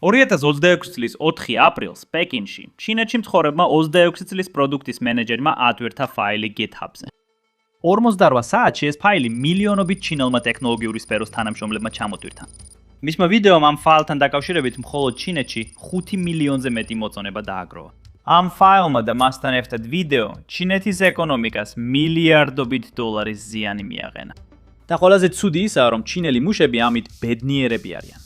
2026 წლის 4 აპრილს პეკინში ჩინეთში მცხოვრებმა 26 წლის პროდუქტის მენეჯერმა ატვირთა ფაილი GitHub-ზე. 48 საათში ეს ფაილი მილიონობით ჩინელმა ტექნოლოგიური სფეროს თანამშრომლებმა ჩამოტვირთა. მისმა ვიდეომ ამ ფაილთან დაკავშირებით მხოლოდ ჩინეთში 5 მილიონზე მეტი მოწონება დააგროვა. ამ ფაილმა და მასთან ერთად ვიდეო ჩინეთის ეკონომიკას მილიარდობით დოლარის ზიანი მიაყენა. და ყველაზე ცუდი ისაა, რომ ჩინელი მუშები ამით ბედნიერები არიან.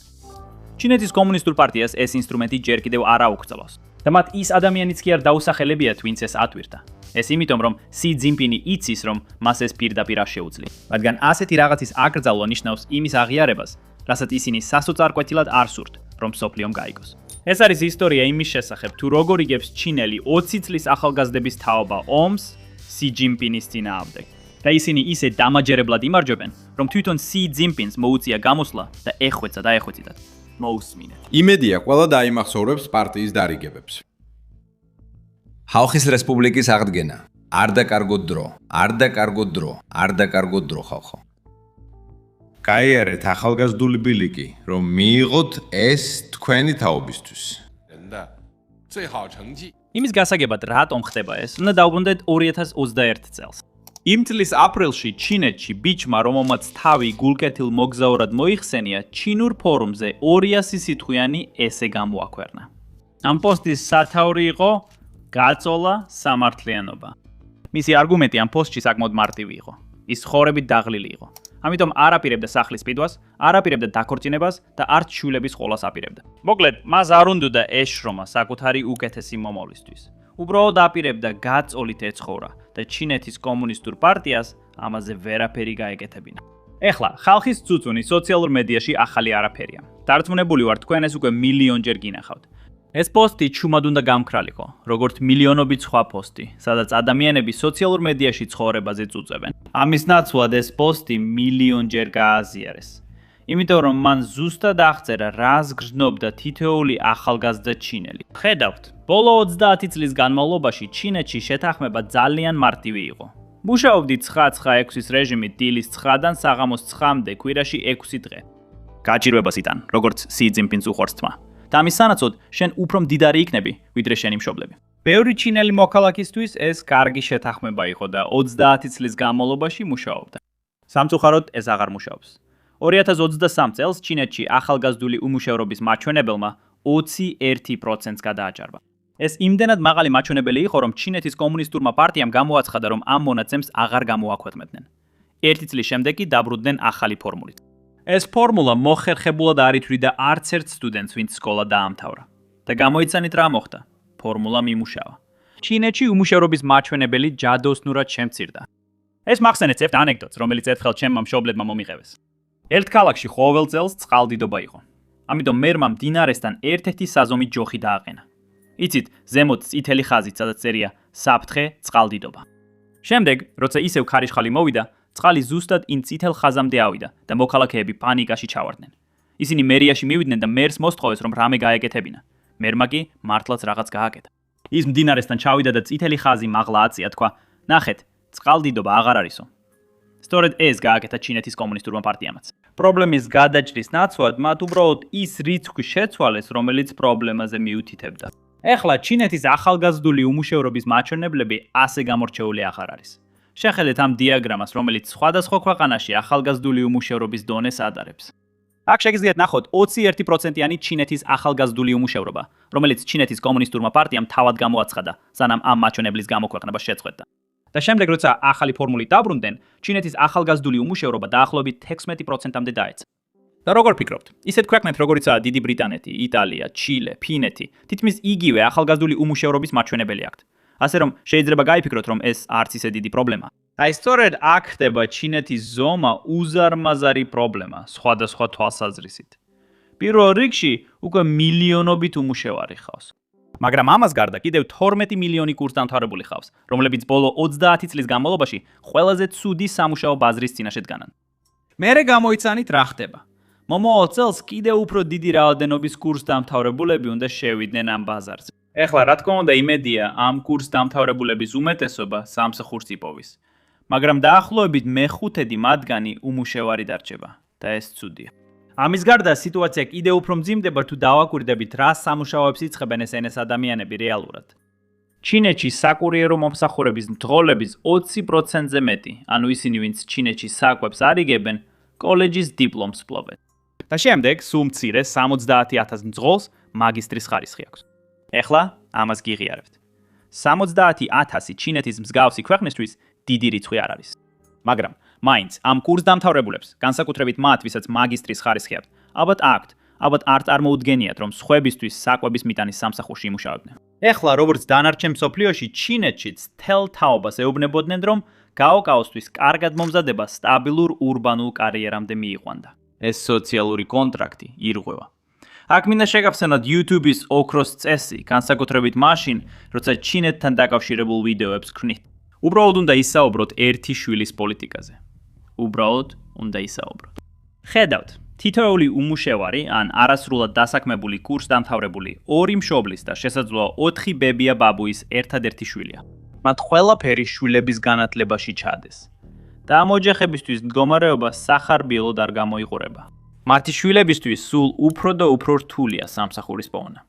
ჩინეთის კომუნისტურ პარტიას ეს ინსტრუმენტი ჯერ კიდევ არ აუქცევს და მათ ის ადამიანიც კი არ დაუსახელებიათ, ვინც ეს ატვირთა. ეს იმიტომ, რომ სი ძინპინი იცის, რომ მას ეს პირდაპირ არ შეუძლია. რადგან ასეთი რაღაცის აკრძალვა ნიშნავს იმის აღიარებას, რასაც ისინი სასოწარკვეთილად არ სურთ, რომ სოფლიომ გაიგოს. ეს არის ისტორია იმის შესახებ, თუ როგორ იგებს ჩინელი 20 წლის ახალგაზრდების თაობა ომს სი ძინპინის წინააღმდეგ. და ისინი ისე დამაჯერებლად იმარჯვებენ, რომ თვითონ სი ძინპინს მოუწია გამოსვლა და ეხვეცა და ეხვეციდათ. მოусმინეთ. იმედია ყველა დაიმახსოვრებს პარტიის დარიგებებს. ხალხის რესპუბლიკის აღდგენა. არ დაკარგოთ დრო, არ დაკარგოთ დრო, არ დაკარგოთ დრო ხალხო. გაიარეთ ახალგაზრდული ბილიკი, რომ მიიღოთ ეს თქვენი თაობისთვის. იმის გასაგებად რატომ ხდება ეს? უნდა დავუბრუნდეთ 2021 წელს. იმ წლის აპრილში ჩინეთში ბიჭმა, რომელმაც თავი გულკეთილ მოგზაურად მოიხსენია, ჩინურ ფორუმზე 200 სიტყვიანი ესე გამოაქვეყნა. ამ პოსტის სათაური იყო გაწოლა სამართლიანობა. მისი არგუმენტი ამ პოსტში საკმაოდ მარტივი იყო. ის ხორებით დაღლილი იყო. ამიტომ არ აპირებდა სახლის სპიდვას, არ აპირებდა დაქორწინებას და არც შვილების ყოლას აპირებდა. მოკლედ, მას არ უნდოდა ეშრომა საკუთარი უკეთესი მომავლისთვის. უბრალოდ აპირებდა გაწოლით ეცხოვრა და ჩინეთის კომუნისტურ პარტიას ამაზე ვერაფერი გაეკეთებინა. ეხლა, ხალხის წუწუნი სოციალურ მედიაში ახალი არაფერია. დარწმუნებული ვარ, თქვენ ეს უკვე მილიონჯერ გინახავთ. ეს პოსტი ჩუმად უნდა გამქრალიყო, როგორც მილიონობით სხვა პოსტი, სადაც ადამიანები სოციალურ მედიაში ცხოვრებაზე წუწებენ. ამის ნაცვლად ეს პოსტი მილიონჯერ გააზიარეს. იმიტომ რომ მან ზუსტად აღწერა, რას გრძნობდა თითოეული ახალგაზრდა ჩინელი. ხედავთ, ბოლო 30 წლის განმავლობაში ჩინეთში შეთანხმება ძალიან მარტივი იყო. მუშაობდი 9-9-6-ის რეჟიმით დილის 9-დან საღამოს 9-მდე კვირაში 6 დღე. გაჭირვებას იტან, როგორც სი ძინპინს უხარს თმა. და ამის სანაცვლოდ შენ უფრო მდიდარი იქნები, ვიდრე შენი მშობლები. ბევრი ჩინელი მოქალაქისთვის ეს კარგი შეთანხმება იყო და 30 წლის განმავლობაში მუშაობდა. სამწუხაროდ ეს აღარ მუშაობს. 2023 წელს ჩინეთში ახალგაზრდული უმუშევრობის მაჩვენებელმა 21%-ს გადააჭარბა. ეს იმდენად მაღალი მაჩვენებელი იყო, რომ ჩინეთის კომუნისტურმა პარტიამ გამოაცხადა, რომ ამ მონაცემს აღარ გამოაქვეყნებდნენ. 1 წლის შემდეგ კი დაბრუნდნენ ახალი ფორმულით. ეს ფორმულა მოხერხებულად არ ითვლიდა არც ერთ სტუდენტს, ვინც სკოლა დაამთავრა. და გამოიცანით რა მოხდა? ფორმულა მიმუშავა. ჩინეთში უმუშევრობის მაჩვენებელი ჯადოსნურად შემცირდა. ეს მახსენეთ ერთ ანეკდოტს, რომელიც ერთხელ ჩემმა მშობლებმა მომიყევეს. ერთ ქალაქში ყოველ წელს წყალდიდობა იყო. ამიტომ მერმა მდინარესთან ერთ-ერთი საზომი ჯოხი დააყენა. იცით, ზემოთ წითელი ხაზით, სადაც წერია საფრთხე წყალდიდობა. შემდეგ, როცა ისევ ქარიშხალი მოვიდა, წყალი ზუსტად იმ წითელ ხაზამდე ავიდა და მოქალაქეები პანიკაში ჩავარდნენ. ისინი მერიაში მივიდნენ და მერს მოსთხოვეს, რომ რამე გაეკეთებინა. მერმა კი მართლაც რაღაც გააკეთა. ის მდინარესთან ჩავიდა და წითელი ხაზი მაღლა აწია, თქვა: "ნახეთ, წყალდიდობა აღარ არისო." სწორედ ეს გააკეთა ჩინეთის კომუნისტურმა პარტიამაც. პრობლემის გადაჭრის ნაცვლად მათ უბრალოდ ის რიცხვი შეცვალეს, რომელიც პრობლემაზე მიუთითებდა. ეხლა ჩინეთის ახალგაზრდული უმუშევრობის მაჩვენებლები ასე გამორჩეული აღარ არის. შეხედეთ ამ დიაგრამას, რომელიც სხვადასხვა ქვეყანაში ახალგაზრდული უმუშევრობის დონეს ადარებს. აქ შეგიძლიათ ნახოთ 21%-იანი ჩინეთის ახალგაზრდული უმუშევრობა, რომელიც ჩინეთის კომუნისტურმა პარტიამ თავად გამოაცხადა, სანამ ამ მაჩვენებლის გამოქვეყნება შეწყვეტდა. და შემდეგ, როცა ახალი ფორმულით დაბრუნდნენ, ჩინეთის ახალგაზრდული უმუშევრობა დაახლოებით 16%-მდე დაეცა. და როგორ ფიქრობთ? ისეთ ქვეყნებს, როგორიცაა დიდი ბრიტანეთი, იტალია, ჩილე, ფინეთი, თითქმის იგივე ახალგაზრდული უმუშევრობის მაჩვენებელი აქვთ. ასე რომ შეიძლება გაიფიქროთ, რომ ეს არც ისე დიდი პრობლემაა. აი სწორედ აქ ხდება ჩინეთის ზომა უზარმაზარი პრობლემა სხვადასხვა თვალსაზრისით. პირველ რიგში უკვე მილიონობით უმუშევარი ხავს. მაგრამ ამას გარდა კიდევ 12 მილიონი კურსდამთავრებული ხავს, რომლებიც ბოლო 30 წლის განმავლობაში ყველაზე ცუდი სამუშაო ბაზრის წინაშე დგანან. მერე გამოიცანით რა ხდება. მომავალ წელს კიდევ უფრო დიდი რაოდენობის კურსდამთავრებულები უნდა შევიდნენ ამ ბაზარზე. ეხლა რა თქმა უნდა იმედია ამ კურსდამთავრებულების უმეტესობა სამსახურს იპოვის. მაგრამ დაახლოებით მე-5 მათგანი უმუშევარი დარჩება და ეს ცუდია. ამის გარდა სიტუაცია კიდევ უფრო მძიმდება თუ დავაკვირდებით რა სამუშაოებს იწყებენ ეს ენეს ადამიანები რეალურად. ჩინეთში საკურიერო მომსახურების მძღოლების 20%-ზე მეტი, ანუ ისინი ვინც ჩინეთში საკვებს არ იგებენ, კოლეჯის დიპლომს ფლობენ. და შემდეგ სულ მცირე 70,000 მძღოლს მაგისტრის ხარისხი აქვს. ეხლა ამას გიღიარებთ. 70,000 ჩინეთის მსგავსი ქვეყნისთვის დიდი რიცხვი არ არის. მაგრამ მაინც ამ კურსდამთავრებულებს, განსაკუთრებით მათ, ვისაც მაგისტრის ხარისხი აქვთ, ალბათ არ წარმოუდგენიათ, რომ სხვებისთვის საკვების მიტანის სამსახურში იმუშავებდნენ. ეხლა როგორც დანარჩენ მსოფლიოში, ჩინეთშიც თელ თაობას ეუბნებოდნენ, რომ გაოკაოსთვის კარგად მომზადება სტაბილურ ურბანულ კარიერამდე მიიყვანდა. ეს სოციალური კონტრაქტი ირღვევა. აქ მინდა შეგახსენოთ YouTube-ის ოქროს წესი, განსაკუთრებით მაშინ, როცა ჩინეთთან დაკავშირებულ ვიდეოებს ვქნით. უბრალოდ უნდა ისაუბროთ ერთი შვილის პოლიტიკაზე. უბრალოდ უნდა ისაუბროთ. ხედავთ, თითოეული უმუშევარი ან არასრულად დასაქმებული კურსდამთავრებული 2 მშობლის და შესაძლოა 4 ბებია ბაბუის ერთადერთი შვილია. მათ ყველაფერი შვილების განათლებაში ჩადეს. და ამ ოჯახებისთვის მდგომარეობა სახარბიელოდ არ გამოიყურება. მათი შვილებისთვის სულ უფრო და უფრო რთულია სამსახურის პოვნა.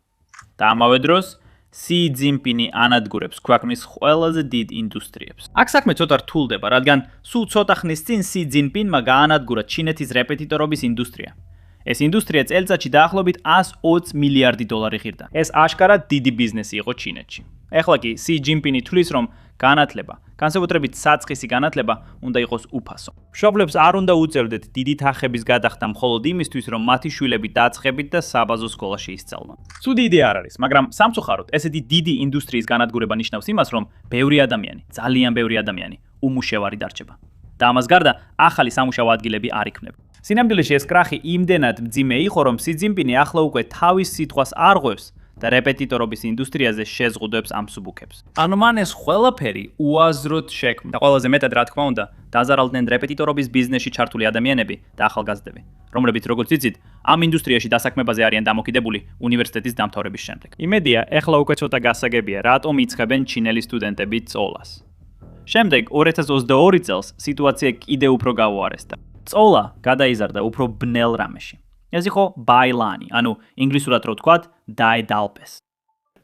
და ამავე დროს სი ძინპინი ანადგურებს ქვეყნის ყველაზე დიდ ინდუსტრიებს. აქ საქმე ცოტა რთულდება, რადგან სულ ცოტა ხნის წინ სი ძინპინმა გაანადგურა ჩინეთის რეპეტიტორობის ინდუსტრია. ეს ინდუსტრია წელიწადში დაახლოებით 120 მილიარდი დოლარი ღირდა. ეს აშკარად დიდი ბიზნესი იყო ჩინეთში. ეხლა კი სი ძინპინი თვლის, რომ განათლება, განსაკუთრებით საწყისი განათლება, უნდა იყოს უფასო. მშობლებს არ უნდა უწევდეთ დიდი თანხების გადახდა მხოლოდ იმისთვის, რომ მათი შვილები დაწყებით და საბაზო სკოლაში ისწავლონ. ცუდი იდეა არ არის, მაგრამ სამწუხაროდ, ესეთი დიდი ინდუსტრიის განადგურება ნიშნავს იმას, რომ ძალიან ბევრი ადამიანი უმუშევარი დარჩება. და ამას გარდა, ახალი სამუშაო ადგილები არ იქმნება. სინამდვილეში ეს კრახი იმდენად მძიმე იყო, რომ სი ძინპინი ახლა უკვე თავის სიტყვას არ ღვევს და რეპეტიტორობის ინდუსტრიაზე შეზღუდვებს ამსუბუქებს. ანუ მან ეს ყველაფერი უაზროდ შექმნა. და ყველაზე მეტად რა თქმა უნდა, დაზარალდნენ რეპეტიტორობის ბიზნესში ჩართული ადამიანები და ახალგაზრდები, რომლებიც როგორც იცით, ამ ინდუსტრიაში დასაქმებაზე არიან დამოკიდებული უნივერსიტეტის დამთავრების შემდეგ. იმედია, ეხლა უკვე ცოტა გასაგებია, რატომ იცხებენ ჩინელი სტუდენტები წოლას. შემდეგ 2022 წელს სიტუაცია კიდევ უფრო გაუარესდა. წოლა გადაიზარდა უფრო ბნელ რამეში. ეს იყო ბაილანი, ანუ ინგლისურად რო ვთქვათ, დაედალპეს.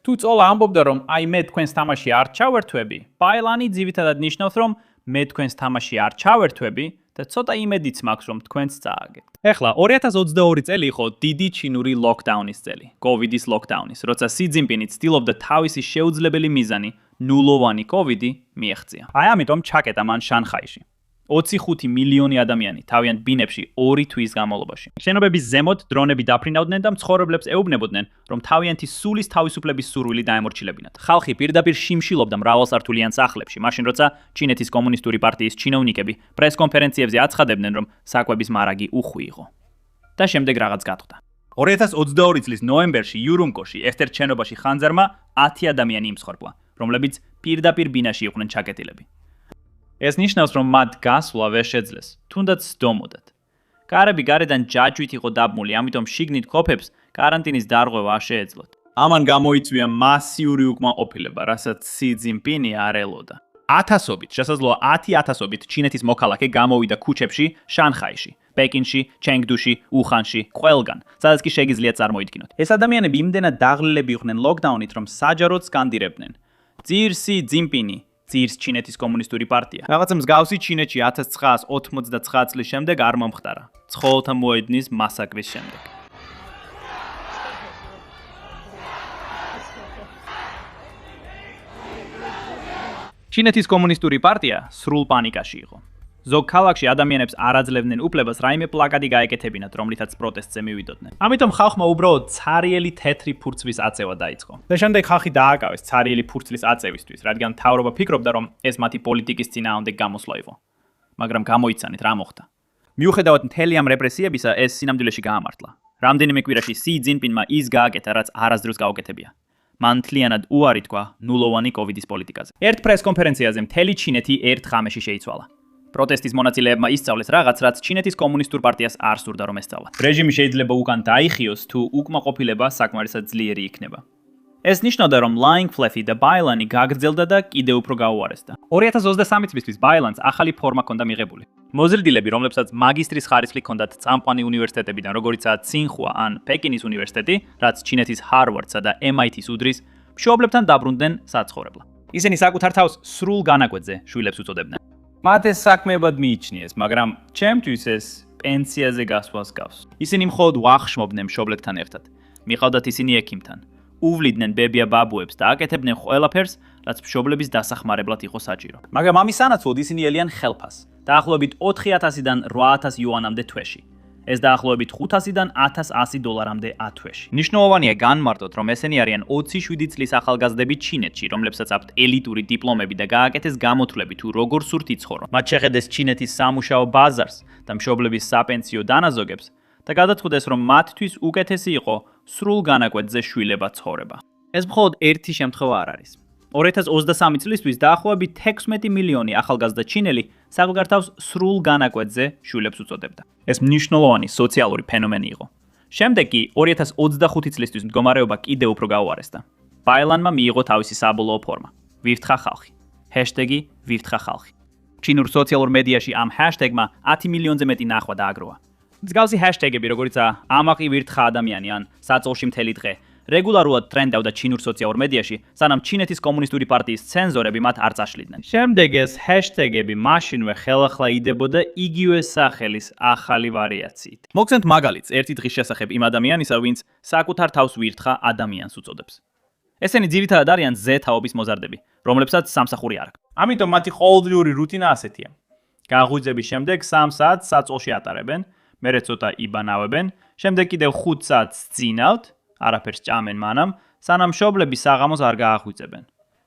თუ წოლა ამბობდა, რომ აი მე თქვენს თამაში არ ჩავერთვები, ბაილანი ძირითადად ნიშნავს, რომ მე თქვენს თამაში არ ჩავერთვები და ცოტა იმედიც მაქვს, რომ თქვენც წააგებთ. ეხლა 2022 წელი იყო დიდი ჩინური ლოკდაუნის წელი, კოვიდის ლოკდაუნის, როცა სი ძინპინი ცდილობდა თავისი შეუძლებელი მიზანი, ნულოვანი კოვიდი მიეღწია. აი ამიტომ ჩაკეტა მან შანხაიში. 25 მილიონი ადამიანი თავიანთ ბინებში 2 თვის განმავლობაში. შენობების ზემოთ დრონები დაფრინავდნენ და მცხოვრებლებს ეუბნებოდნენ, რომ თავიანთი სულის თავისუფლების სურვილი დაემორჩილებინათ. ხალხი პირდაპირ შიმშილობდა მრავალსართულიან სახლებში, მაშინ როცა ჩინეთის კომუნისტური პარტიის ჩინოვნიკები პრესკონფერენციებზე აცხადებდნენ, რომ საკვების მარაგი უხვი იყო. და შემდეგ რაღაც გატყდა. 2022 წლის ნოემბერში იურუმკოში ერთ-ერთ შენობაში ხანძარმა 10 ადამიანი იმსხვერპლა, რომლებიც პირდაპირ ბინაში იყვნენ ჩაკეტილები. ეს ნიშნავს, რომ მათ გასვლა ვერ შეძლეს, თუნდაც სდომოდათ. კარები გარედან ჯაჭვით იყო დაბმული, ამიტომ შიგნით ყოფებს კარანტინის დარღვევა არ შეეძლოთ. ამან გამოიწვია მასიური უკმაყოფილება, რასაც სი ძინპინი არ ელოდა. ათასობით, შესაძლოა 10,000-ობით ჩინეთის მოქალაქე გამოვიდა ქუჩებში, შანხაიში, პეკინში, ჩენგდუში, უხანში, ყველგან, სადაც კი შეგიძლია წარმოიდგინოთ. ეს ადამიანები იმდენად დაღლილები იყვნენ ლოკდაუნით, რომ საჯაროდ სკანდირებდნენ: "ძირ სი ძინპინი, ძირს ჩინეთის კომუნისტური პარტია." რაღაცა მსგავსი ჩინეთში 1989 წლის შემდეგ არ მომხდარა, ცხოველთა მოედნის მასაკრის შემდეგ. ჩინეთის კომუნისტური პარტია სრულ პანიკაში იყო. ზოგ ქალაქში ადამიანებს არ აძლევდნენ უფლებას რაიმე პლაკატი გაეკეთებინათ, რომლითაც პროტესტზე მივიდოდნენ. ამიტომ ხალხმა უბრალოდ ცარიელი თეთრი ფურცლის აწევა დაიწყო. და შემდეგ ხალხი დააკავეს ცარიელი ფურცლის აწევისთვის, რადგან მთავრობა ფიქრობდა, რომ ეს მათი პოლიტიკის წინააღმდეგ გამოსვლა იყო. მაგრამ გამოიცანეთ რა მოხდა. მიუხედავად მთელი ამ რეპრესიებისა, ეს სინამდვილეში გაამართლა. რამდენიმე კვირაში სი ძინპინმა ის გააკეთა, რაც არასდროს გაუკეთებია. მან მთლიანად უარი თქვა ნულოვანი კოვიდის პოლიტიკაზე. ერთ პრესკონფერენციაზე მთელი ჩინეთი ერთ ღამეში შეიცვალა. პროტესტის მონაწილეებმა ისწავლეს რაღაც, რაც ჩინეთის კომუნისტურ პარტიას არ სურდა რომ ესწავლათ. რეჟიმი შეიძლება უკან დაიხიოს, თუ უკმაყოფილება საკმარისად ძლიერი იქნება. ეს ნიშნავდა, რომ Lying Fluffy და ბაილანი გაგრძელდა და კიდევ უფრო გაუარესდა. 2023 წლისთვის ბაილანს ახალი ფორმა ჰქონდა მიღებული. მოზრდილები, რომლებსაც მაგისტრის ხარისხი ჰქონდათ წამყვანი უნივერსიტეტებიდან, როგორიცაა ცინხუა ან პეკინის უნივერსიტეტი, რაც ჩინეთის ჰარვარდსა და MIT-ს უდრის, მშობლებთან დაბრუნდნენ საცხოვრებლად. ისინი საკუთარ თავს სრულ განაკვეთზე შვილებს უწოდებდნენ. მათ ეს საქმეებად მიიჩნიეს, მაგრამ ჩემთვის ეს პენსიაზე გასვლას გავს. ისინი მხოლოდ ვახშმობდნენ მშობლებთან ერთად. მიყავდათ ისინი ექიმთან. უვლიდნენ ბებია-ბაბუებს და აკეთებდნენ ყველაფერს, რაც მშობლების დასახმარებლად იყო საჭირო. მაგრამ ამის სანაცვლოდ ისინი ელიან ხელფას, დაახლოებით 4000-დან 8000 იუანამდე თვეში. ეს დაახლოებით 500-დან 1100 დოლარამდე ათვეში. ნიშნულოვანია განმარტოთ, რომ ესენი არიან 27 წლის ახალგაზრდები ჩინეთში, რომლებსაც აქვთ ელიტური დიპლომები და გააკეთეს გამოთვლები თუ როგორ სურთ იცხოვრონ. მათ შეხედეს ჩინეთის სამუშაო ბაზარს და მშობლების საპენსიო დანაზოგებს და გადაწყვიტეს, რომ მათთვის უკეთესი იყო სრულ განაკვეთზე შვილება ცხოვრება. ეს მხოლოდ ერთი შემთხვევა არ არის. 2023 წლისთვის დაახლოებით 16 მილიონი ახალგაზრდა ჩინელი საკუთარ თავს სრულ განაკვეთზე შვილებს უწოდებდა. ეს მნიშვნელოვანი სოციალური ფენომენი იყო. შემდეგ კი 2025 წლისთვის მდგომარეობა კიდევ უფრო გაუარესდა. ბაილანმა მიიღო თავისი საბოლოო ფორმა. ვირთხა ხალხი. #ვირთხა ხალხი. ჩინურ სოციალურ მედიაში ამ ჰაშტეგმა 10 მილიონზე მეტი ნახვა დააგროვა. მსგავსი ჰაშტეგები, როგორიცაა ამაყი ვირთხა ადამიანი ან საწოლში მთელი დღე, რეგულარულად ტრენდავდა ჩინურ სოციალურ მედიაში, სანამ ჩინეთის კომუნისტური პარტიის ცენზორები მათ არ წაშლიდნენ. შემდეგ ეს ჰაშტეგები მაშინვე ხელახლა იდებოდა იგივე სახელის ახალი ვარიაციით. მოგცემთ მაგალითს ერთი დღის შესახებ იმ ადამიანისა, ვინც საკუთარ თავს ვირთხა ადამიანს უწოდებს. ესენი ძირითადად არიან Z-თაობის მოზარდები, რომლებსაც სამსახური არ აქვს. ამიტომ მათი ყოველდღიური რუტინა ასეთია. გაღვიძების შემდეგ 3 საათს საწოლში ატარებენ, მერე ცოტა იბანავებენ, შემდეგ კიდევ 5 საათს წინავთ, არაფერს ჭამენ მანამ, სანამ მშობლები საღამოს არ გააღვიძებენ.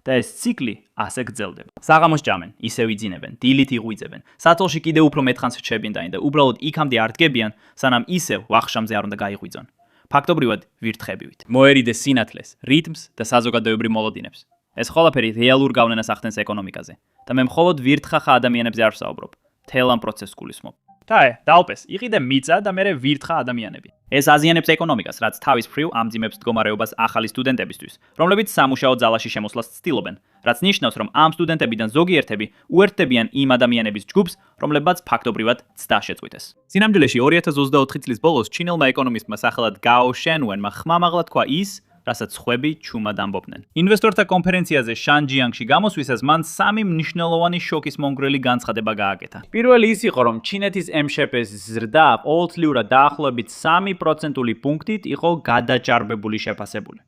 და ეს ციკლი ასე გრძელდება. საღამოს ჭამენ, ისევ იძინებენ, დილით იღვიძებენ. საწოლში კიდევ უფრო მეტხანს რჩებიან და უბრალოდ იქამდე არ დგებიან, სანამ ისევ ვახშამზე არ უნდა გაიღვიძონ. ფაქტობრივად ვირთხებივით. მოერიდეს სინათლეს, რიტმს და საზოგადოებრივ მოლოდინებს. ეს ყველაფერი რეალურ გავლენას ახდენს ეკონომიკაზე და მე მხოლოდ ვირთხახა ადამიანებზე არ ვსაუბრობ. თელ ამ პროცესს გულისხმობ. დაალპეს, იყიდე მიწა და მერე ვირთხა ადამიანები. ეს აზიანებს ეკონომიკას, რაც თავის მხრივ ამძიმებს მდგომარეობას ახალი სტუდენტებისთვის, რომლებიც სამუშაო ძალაში შემოსვლას ცდილობენ, რაც ნიშნავს, რომ ამ სტუდენტებიდან ზოგიერთები უერთდებიან იმ ადამიანების ჯგუფს, რომლებმაც ფაქტობრივად ცდა შეწყვიტეს. სინამდვილეში 2024 წლის ბოლოს ჩინელმა ეკონომისტმა სახელად გაო შენვენმა ხმამაღლა თქვა ის, რასაც ხვები ჩუმად ამბობდნენ. ინვესტორთა კონფერენციაზე შანჯიანგში გამოსვლისას მან 3 მნიშვნელოვანი შოკის მომგვრელი განცხადება გააკეთა. პირველი ის იყო, რომ ჩინეთის MŠP-ს ზრდა ყოველწლიურად დაახლოებით 3%-ული პუნქტით იყო გადაჭარბებული შეფასებული.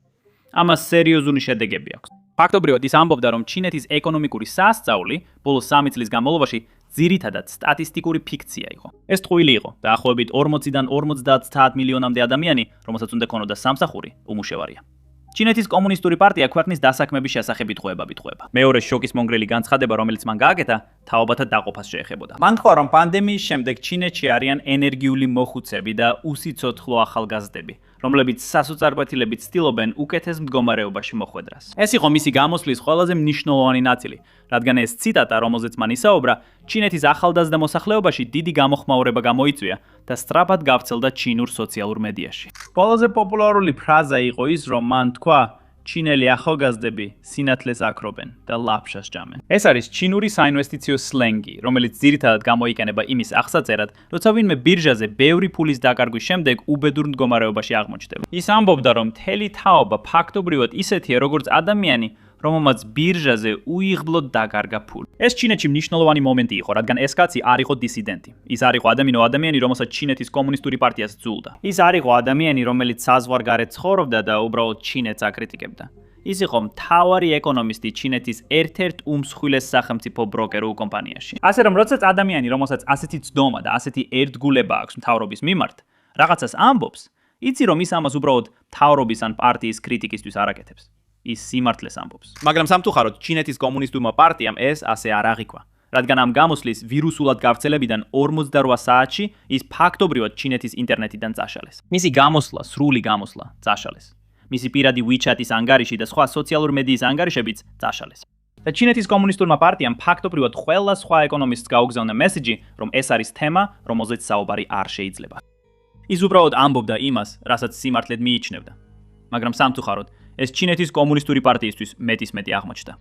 ამას სერიოზული შედეგები აქვს. ფაქტობრივად ის ამბობდა, რომ ჩინეთის ეკონომიკური სასწაული ბოლოს 3 წლის განმავლობაში ძირითადად სტატისტიკური ფიქცია იყო. ეს ტყუილი იყო, დაახლოებით 40-დან 50 მილიონამდე ადამიანი, რომელსაც უნდა ქონოდა სამსახური, უმუშევარია. ჩინეთის კომუნისტური პარტია ქვეყნის დასაქმების შესახებ იტყუებებით ყვება. მეორე შოკის მომგვრელი განცხადება, რომელიც მან გააკეთა, თაობათა დაყოფას შეეხებოდა. მან თქვა, რომ პანდემიის შემდეგ ჩინეთში არიან ენერგიული მოხუცები და უსიცოცხლო ახალგაზრდები, რომლებიც სასოწარკვეთილებით ცდილობენ უკეთეს მდგომარეობაში მოხვედრას. ეს იყო მისი გამოსვლის ყველაზე მნიშვნელოვანი ნაწილი, რადგან ეს ციტატა, რომელზეც მან ისაუბრა, ჩინეთის ახალგაზრდა მოსახლეობაში დიდი გამოხმაურება გამოიწვია და სწრაფად გავრცელდა ჩინურ სოციალურ მედიაში. ყველაზე პოპულარული ფრაზა იყო ის, რომ მან თქვა, ჩინელი ახალგაზრდები სინათლეს აკრობენ და ლაფშას ჭამენ. ეს არის ჩინური საინვესტიციო სლენგი, რომელიც ძირითადად გამოიყენება იმის აღსაწერად, როცა ვინმე ბირჟაზე ბევრი ფულის დაკარგვის შემდეგ უბედურ მდგომარეობაში აღმოჩნდება. ის ამბობდა, რომ მთელი თაობა ფაქტობრივად ისეთია, როგორც ადამიანი, რომელმაც ბირჟაზე უიღბლოდ დაკარგა ფული. ეს ჩინეთში მნიშვნელოვანი მომენტი იყო, რადგან ეს კაცი არ იყო დისიდენტი. ის არ იყო ადამიანი, რომელსაც ჩინეთის კომუნისტური პარტიას ძულდა. ის არ იყო ადამიანი, რომელიც საზღვარგარეთ ცხოვრობდა და უბრალოდ ჩინეთს აკრიტიკებდა. ის იყო მთავარი ეკონომისტი ჩინეთის ერთ-ერთ უმსხვილეს სახელმწიფო ბროკერულ კომპანიაში. ასე რომ, როდესაც ადამიანი, რომელსაც ასეთი ცდომა და ასეთი ერთგულება აქვს მთავრობის მიმართ, რაღაცას ამბობს, იცი რომ ის ამას უბრალოდ მთავრობის ან პარტიის კრიტიკისთვის არ აკეთებს. ის სიმართლეს ამბობს. მაგრამ სამწუხაროდ ჩინეთის კომუნისტურმა პარტიამ ეს ასე არ აღიქვა, რადგან ამ გამოსვლის ვირუსულად გავრცელებიდან 48 საათში ის ფაქტობრივად ჩინეთის ინტერნეტიდან წაშალეს. მისი გამოსვლა, სრული გამოსვლა, წაშალეს. მისი პირადი WeChat-ის ანგარიში და სხვა სოციალური მედიის ანგარიშებიც წაშალეს. და ჩინეთის კომუნისტურმა პარტიამ ფაქტობრივად ყველა სხვა ეკონომისტს გაუგზავნა მესიჯი, რომ ეს არის თემა, რომელზეც საუბარი არ შეიძლება. ის უბრალოდ ამბობდა იმას, რასაც სიმართლედ მიიჩნევდა. მაგრამ სამწუხაროდ ეს ჩინეთის კომუნისტური პარტიისთვის მეტის მეტი აღმოჩნდა.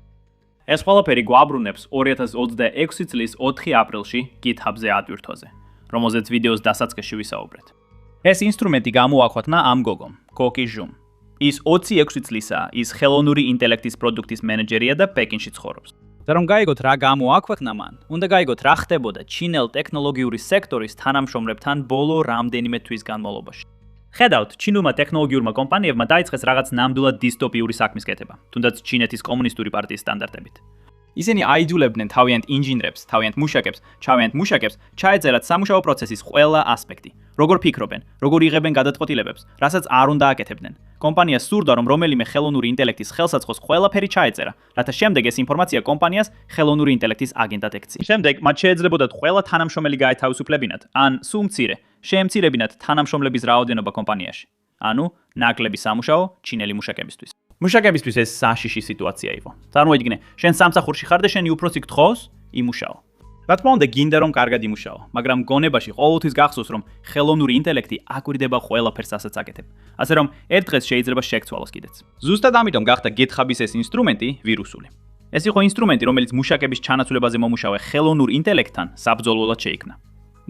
ეს ყველაფერი გვაბრუნებს 2026 წლის 4 აპრილში GitHub-ზე ატვირთვაზე, რომელზეც ვიდეოს დასაწყისში ვისაუბრეთ. ეს ინსტრუმენტი გამოაქვეყნა ამ გოგომ, კოკი ჟუმ. ის 26 წლისაა, ის ხელოვნური ინტელექტის პროდუქტის მენეჯერია და პეკინში ცხოვრობს. და რომ გაიგოთ რა გამოაქვეყნა მან, უნდა გაიგოთ რა ხდებოდა ჩინელ ტექნოლოგიური სექტორის თანამშრომლებთან ბოლო რამდენიმე თვის განმავლობაში. ხედავთ, ჩინულმა ტექნოლოგიურმა კომპანიებმა დაიწყეს რაღაც ნამდვილად დისტოპიური საქმის კეთება, თუნდაც ჩინეთის კომუნისტური პარტიის სტანდარტებით. ისინი აიძულებდნენ თავიანთ ინჟინრებს, თავიანთ მუშაკებს, ჩაეწერათ სამუშაო პროცესის ყველა ასპექტი. როგორ ფიქრობენ, როგორ იღებენ გადაწყვეტილებებს, რასაც არ უნდა აკეთებდნენ. კომპანიას სურდა, რომ რომელიმე ხელოვნური ინტელექტის ხელსაწყოს ყველაფერი ჩაეწერა, რათა შემდეგ ეს ინფორმაცია კომპანიას ხელოვნური ინტელექტის აგენტად ექცია. შემდეგ მათ შეეძლებოდათ ყველა თანამშრომელი გაეთავისუფლებინათ, ან სულ მცირე, შეემცირებინათ თანამშრომლების რაოდენობა კომპანიაში. ანუ ნაკლები სამუშაო ჩინელი მუშაკებისთვის. მუშაკებისთვის ეს საშიში სიტუაცია იყო. წარმოიდგინე, შენ სამსახურში ხარ და შენი უფროსი გთხოვს იმუშაო. რა თქმა უნდა, გინდა რომ კარგად იმუშაო, მაგრამ გონებაში ყოველთვის გახსოვს, რომ ხელოვნური ინტელექტი აკვირდება ყველაფერს ასაც აკეთებ. ასე რომ ერთ დღეს შეიძლება შეეცვალოს კიდეც. ზუსტად ამიტომ გახდა GitHub-ის ეს ინსტრუმენტი ვირუსული. ეს იყო ინსტრუმენტი, რომელიც მუშაკების ჩანაცვლებაზე მომუშავე ხელოვნურ ინტელექტთან საბრძოლველად შეიქმნა.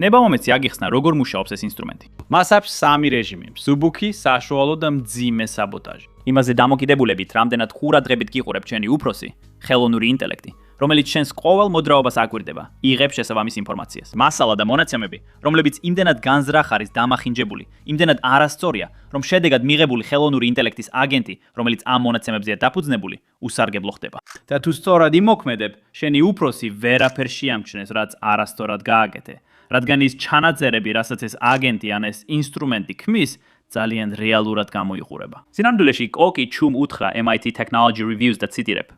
ნებამომეცი აგიხსნა, როგორ მუშაობს ეს ინსტრუმენტი. მას აქვს 3 რეჟიმი: მსუბუქი, საშუალო და მძიმე საბოტაჟი. იმაზე დამოკიდებულებით, რამდენად ყურადღებით გიყურებ ჩვენი უფროსი, ხელოვნური ინტელექტი, რომელიც შენს ყოველ მოძრაობას აკვირდება, იღებს შესაბამის ინფორმაციას. მასალა და მონაცემები, რომლებიც იმდენად განზრახ არის დამახინჯებული, იმდენად არასწორია, რომ შედეგად მიღებული ხელოვნური ინტელექტის აგენტი, რომელიც ამ მონაცემებზეა დაფუძნებული, უსარგებლო ხდება. და თუ სწორად იმოქმედებ, შენი უფროსი ვერაფერ შეამჩნევს, რაც არასწორად გააკეთე. რადგან ის ჩანაწერები, რასაც ეს აგენტი ან ეს ინსტრუმენტი ქმნის, ძალიან რეალურად გამოიყურება. სინამდვილეში კოკი ჩუმ უთხრა MIT Technology Reviews და ციტირებ.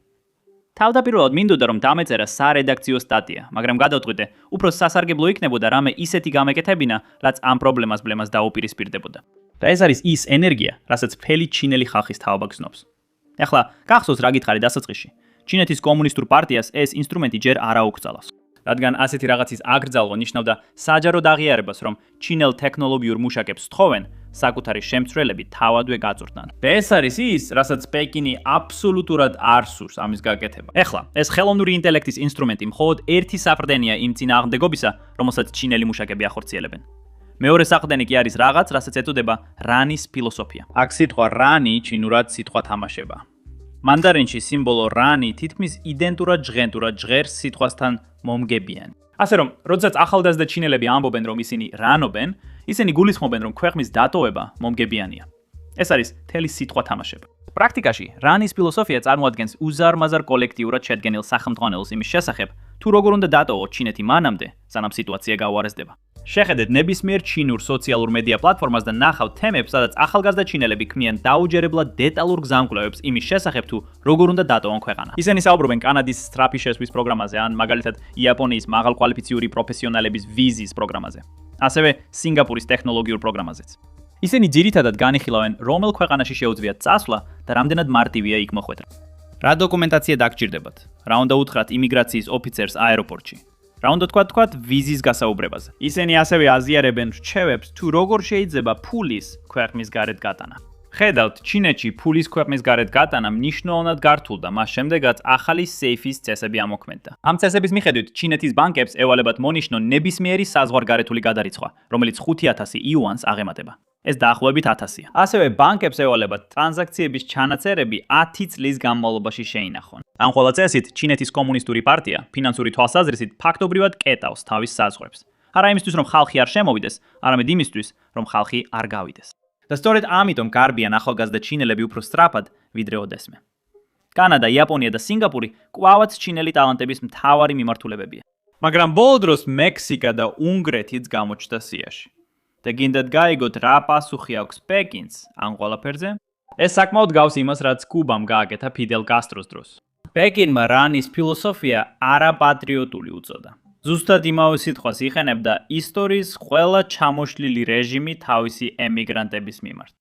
თავდაპირველად მინდოდა რომ დამეწერა სარედაქციო სტატია, მაგრამ გადავწყვიტე, უფრო სასარგებლო იქნებოდა რამე ისეთი გამეკეთებინა, რაც ამ პრობლემას ბლემას დაუპირისპირდებოდა. და ეს არის ის ენერგია, რასაც მთელი ჩინელი ხალხის თაობა გზნობს. ეხლა გახსოვს რა გითხარი დასაწყისში. ჩინეთის კომუნისტურ პარტიას ეს ინსტრუმენტი ჯერ არ აუკრძალავს. რადგან ასეთი რაღაცის აკრძალვა ნიშნავდა საჯაროდ აღიარებას, რომ ჩინელ ტექნოლოგიურ მუშაკებს თხოვენ, საკუთარი შემცვლელები თავადვე გაწურთნან. და ეს არის ის, რასაც პეკინი აბსოლუტურად არ სურს ამის გაკეთება. ეხლა, ეს ხელოვნური ინტელექტის ინსტრუმენტი მხოლოდ ერთი საფრდენია იმ წინააღმდეგობისა, რომელსაც ჩინელი მუშაკები ახორციელებენ. მეორე საფრდენი კი არის რაღაც, რასაც ეწოდება რანის ფილოსოფია. აქ სიტყვა რანი ჩინურად სიტყვა თამაშება. მანდარინში სიმბოლო რანი თითქმის იდენტურად ჟღერს სიტყვასთან მომგებიანი. ასე რომ, როდესაც ახალგაზრდა ჩინელები ამბობენ, რომ ისინი რანობენ, ისინი გულისხმობენ, რომ ქვეყნის დატოვება მომგებიანია. ეს არის მთელი სიტყვა თამაშება. პრაქტიკაში, რანის ფილოსოფია წარმოადგენს უზარმაზარ კოლექტიურად შედგენილ სახელმძღვანელოს იმის შესახებ, თუ როგორ უნდა დატოვოს ჩინეთი მანამდე, სანამ სიტუაცია გაუარესდება. შეხედეთ ნებისმიერ ჩინურ სოციალურ მედია პლატფორმას და ნახავთ თემებს, სადაც ახალგაზრდა ჩინელები ქმნიან დაუჯერებლად დეტალურ გზამკვლევებს იმის შესახებ, თუ როგორ უნდა დატოვონ ქვეყანა. ისინი საუბრობენ კანადის სწრაფი შესვლის პროგრამაზე, ან მაგალითად იაპონიის მაღალკვალიფიციური პროფესიონალების ვიზის პროგრამაზე. ასევე სინგაპურის ტექნოლოგიურ პროგრამაზეც. ისინი ძირითადად განიხილავენ, რომელ ქვეყანაში შეუძლიათ წასვლა და რამდენად მარტივია იქ მოხვედრა. რა დოკუმენტაცია დაგჭირდებათ? რა უნდა უთხრათ იმიგრაციის ოფიცერს აეროპორტში? რა უნდა თქვათ ვიზის გასაუბრებაზე. ისინი ასევე აზიარებენ რჩევებს, თუ როგორ შეიძლება ფულის ქვეყნის გარეთ გატანა. ხედავთ, ჩინეთში ფულის ქვეყნის გარეთ გატანა მნიშვნელოვნად გართულდა, მას შემდეგაც ახალი სეიფის წესები ამოქმედდა. ამ წესების მიხედვით, ჩინეთის ბანკებს ევალებათ მონიშნონ ნებისმიერი საზღვარგარეთული გადარიცხვა, რომელიც 5000 იუანს აღემატება. ეს დაახლოებით 1000-ია. ასევე ბანკებს ევალებათ ტრანზაქციების ჩანაწერები 10 წლის განმავლობაში შეინახონ. ამ ყველა წესით ჩინეთის კომუნისტური პარტია ფინანსური თვალსაზრისით ფაქტობრივად კეტავს თავის საზღვრებს. არა იმისთვის, რომ ხალხი არ შემოვიდეს, არამედ იმისთვის, რომ ხალხი არ გავიდეს. და სწორედ ამიტომ გარბიან ახალგაზრდა ჩინელები უფრო სწრაფად, ვიდრე ოდესმე. კანადა, იაპონია და სინგაპური კვლავაც ჩინელი ტალანტების მთავარი მიმართულებებია. მაგრამ ბოლო დროს მექსიკა და უნგრეთიც გამოჩნდა სიაში. და გინდათ გაიგოთ რა პასუხი აქვს პეკინს ამ ყველაფერზე? ეს საკმაოდ გავს იმას, რაც კუბამ გააკეთა ფიდელ კასტროს დროს. პეკინმა რანის ფილოსოფია არაპატრიოტული უწოდა. ზუსტად იმავე სიტყვას იხენებდა ისტორიის ყველა ჩამოშლილი რეჟიმი თავისი ემიგრანტების მიმართ.